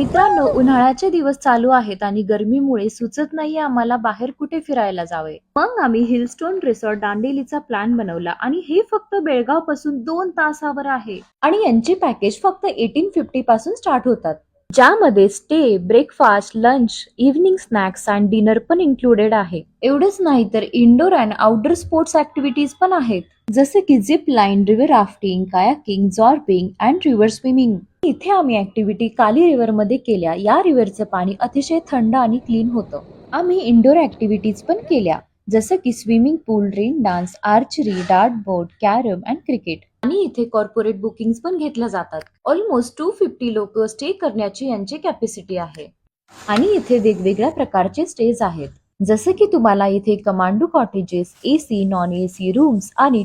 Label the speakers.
Speaker 1: मित्रांनो, उन्हाळ्याचे दिवस चालू आहेत आणि गरमीमुळे सुचत नाही आम्हाला बाहेर कुठे फिरायला जावे. मग आम्ही हिलस्टोन रिसॉर्ट दांडेलीचा प्लॅन बनवला आणि हे फक्त बेळगाव पासून 2 तासावर आहे. आणि यांची पॅकेज फक्त 1850 पासून स्टार्ट होतात, ज्यामध्ये stay, breakfast, lunch, evening snacks आणि डिनर पण इन्क्लुडेड आहे. एवढंच नाही तर indoor and outdoor sports activities पण आहेत, जसे की zip line, river rafting, kayaking, zorbing and river swimming. इथे आम्ही ऍक्टिव्हिटी काली रिव्हर मध्ये केल्या. या रिव्हरचं पाणी अतिशय थंड आणि क्लीन होतं. आम्ही इंडोर ऍक्टिव्हिटीज पण केल्या, जसं की swimming pool, rain dance, archery, dart board, carrom and cricket. आणि इथे कॉर्पोरेट बुकिंग पण घेतल्या जातात. ऑलमोस्ट 250 लोक स्टे करण्याची यांची कॅपॅसिटी आहे. आणि इथे वेगवेगळ्या प्रकारचे स्टेज आहेत, जसे की तुम्हाला इथे commando cottages, AC, non AC rooms आणि